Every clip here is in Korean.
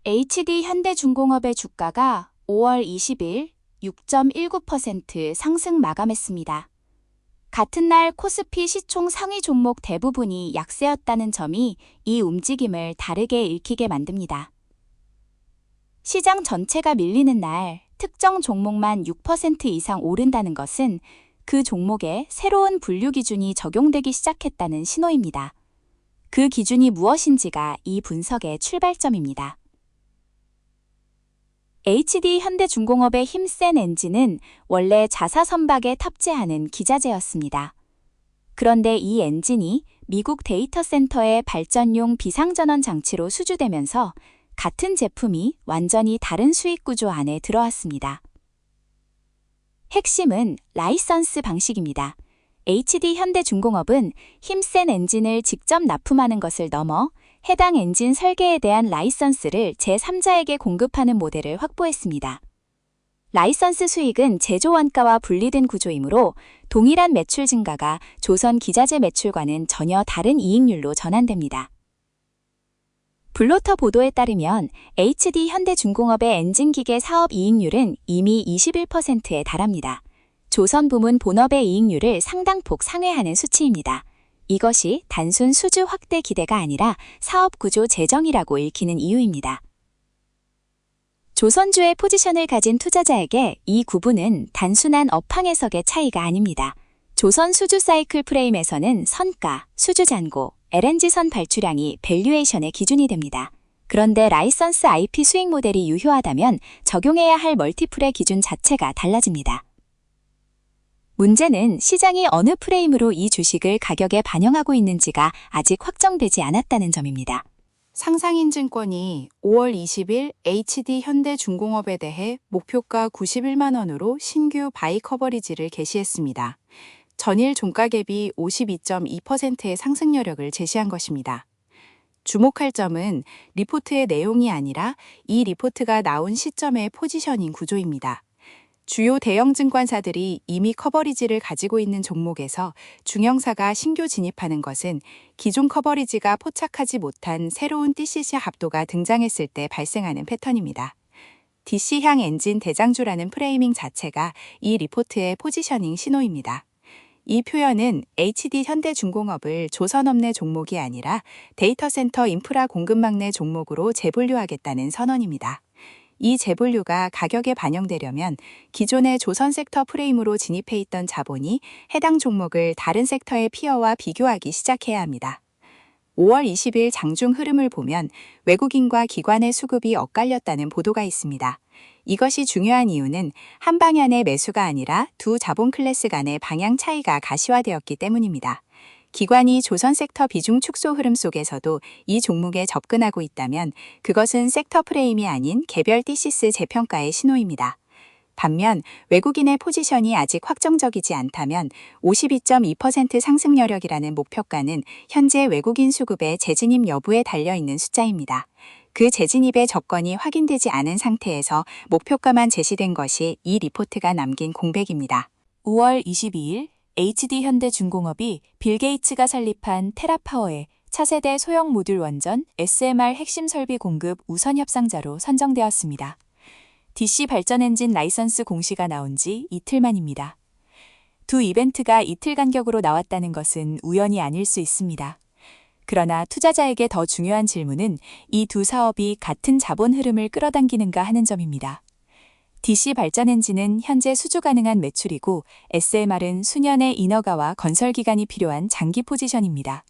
HD 현대중공업의 주가가 5월 20일 6.19% 상승 마감했습니다. 같은 날 코스피 시총 상위 종목 대부분이 약세였다는 점이 이 움직임을 다르게 읽히게 만듭니다. 시장 전체가 밀리는 날 특정 종목만 6% 이상 오른다는 것은 그 종목에 새로운 분류 기준이 적용되기 시작했다는 신호입니다. 그 기준이 무엇인지가 이 분석의 출발점입니다. HD 현대중공업의 힘센 엔진은 원래 자사선박에 탑재하는 기자재였습니다. 그런데 이 엔진이 미국 데이터 센터의 발전용 비상전원 장치로 수주되면서 같은 제품이 완전히 다른 수익 구조 안에 들어왔습니다. 핵심은 라이선스 방식입니다. HD 현대중공업은 힘센 엔진을 직접 납품하는 것을 넘어 해당 엔진 설계에 대한 라이선스를 제3자에게 공급하는 모델을 확보했습니다. 라이선스 수익은 제조 원가와 분리된 구조이므로 동일한 매출 증가가 조선 기자재 매출과는 전혀 다른 이익률로 전환됩니다. 블로터 보도에 따르면 HD 현대중공업의 엔진기계 사업 이익률은 이미 21%에 달합니다. 조선 부문 본업의 이익률을 상당폭 상회하는 수치입니다. 이것이 단순 수주 확대 기대가 아니라 사업 구조 재정이라고 읽히는 이유입니다. 조선주의 포지션을 가진 투자자에게 이 구분은 단순한 업황 해석의 차이가 아닙니다. 조선 수주 사이클 프레임에서는 선가, 수주 잔고, LNG선 발주량이 밸류에이션의 기준이 됩니다. 그런데 라이선스 IP 수익 모델이 유효하다면 적용해야 할 멀티플의 기준 자체가 달라집니다. 문제는 시장이 어느 프레임으로 이 주식을 가격에 반영하고 있는지가 아직 확정되지 않았다는 점입니다. 상상인증권이 5월 20일 HD 현대중공업에 대해 목표가 91만 원으로 신규 바이 커버리지를 게시했습니다. 전일 종가 갭이 52.2%의 상승 여력을 제시한 것입니다. 주목할 점은 리포트의 내용이 아니라 이 리포트가 나온 시점의 포지셔닝 구조입니다. 주요 대형 증권사들이 이미 커버리지를 가지고 있는 종목에서 중형사가 신규 진입하는 것은 기존 커버리지가 포착하지 못한 새로운 DCC 합도가 등장했을 때 발생하는 패턴입니다. DC향 엔진 대장주라는 프레이밍 자체가 이 리포트의 포지셔닝 신호입니다. 이 표현은 HD 현대중공업을 조선업 내 종목이 아니라 데이터 센터 인프라 공급망 내 종목으로 재분류하겠다는 선언입니다. 이 재분류가 가격에 반영되려면 기존의 조선 섹터 프레임으로 진입해 있던 자본이 해당 종목을 다른 섹터의 피어와 비교하기 시작해야 합니다. 5월 20일 장중 흐름을 보면 외국인과 기관의 수급이 엇갈렸다는 보도가 있습니다. 이것이 중요한 이유는 한 방향의 매수가 아니라 두 자본 클래스 간의 방향 차이가 가시화되었기 때문입니다. 기관이 조선 섹터 비중 축소 흐름 속에서도 이 종목에 접근하고 있다면 그것은 섹터 프레임이 아닌 개별 디시스 재평가의 신호입니다. 반면 외국인의 포지션이 아직 확정적이지 않다면 52.2% 상승 여력이라는 목표가는 현재 외국인 수급의 재진입 여부에 달려있는 숫자입니다. 그 재진입의 조건이 확인되지 않은 상태에서 목표가만 제시된 것이 이 리포트가 남긴 공백입니다. 5월 22일 HD 현대중공업이 빌 게이츠가 설립한 테라파워의 차세대 소형 모듈 원전 SMR 핵심 설비 공급 우선 협상자로 선정되었습니다. DC 발전 엔진 라이선스 공시가 나온 지 이틀 만입니다. 두 이벤트가 이틀 간격으로 나왔다는 것은 우연이 아닐 수 있습니다. 그러나 투자자에게 더 중요한 질문은 이 두 사업이 같은 자본 흐름을 끌어당기는가 하는 점입니다. DC 발전 엔진은 현재 수주 가능한 매출이고 SMR은 수년의 인허가와 건설 기간이 필요한 장기 포지션입니다.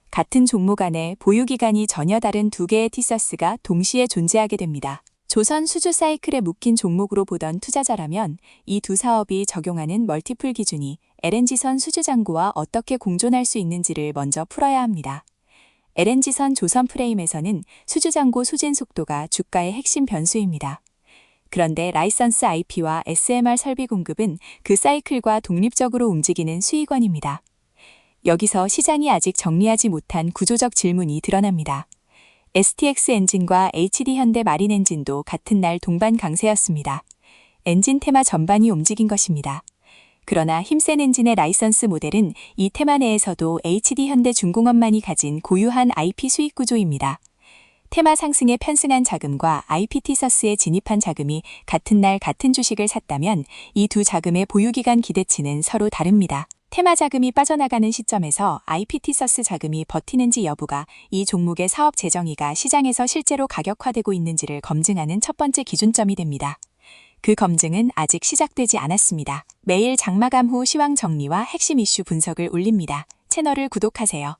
같은 종목 안에 보유 기간이 전혀 다른 두 개의 티서스가 동시에 존재하게 됩니다. 조선 수주 사이클에 묶인 종목으로 보던 투자자라면 이 두 사업이 적용하는 멀티플 기준이 LNG선 수주 잔고와 어떻게 공존할 수 있는지를 먼저 풀어야 합니다. LNG선 조선 프레임에서는 수주 잔고 소진 속도가 주가의 핵심 변수입니다. 그런데 라이선스 IP와 SMR 설비 공급은 그 사이클과 독립적으로 움직이는 수익원입니다. 여기서 시장이 아직 정리하지 못한 구조적 질문이 드러납니다. STX 엔진과 HD 현대 마린 엔진도 같은 날 동반 강세였습니다. 엔진 테마 전반이 움직인 것입니다. 그러나 힘센 엔진의 라이선스 모델은 이 테마 내에서도 HD 현대중공업만이 가진 고유한 IP 수익 구조입니다. 테마 상승에 편승한 자금과 IPT서스에 진입한 자금이 같은 날 같은 주식을 샀다면 이 두 자금의 보유기간 기대치는 서로 다릅니다. 테마 자금이 빠져나가는 시점에서 IPT서스 자금이 버티는지 여부가 이 종목의 사업 재정의가 시장에서 실제로 가격화되고 있는지를 검증하는 첫 번째 기준점이 됩니다. 그 검증은 아직 시작되지 않았습니다. 매일 장마감 후 시황 정리와 핵심 이슈 분석을 올립니다. 채널을 구독하세요.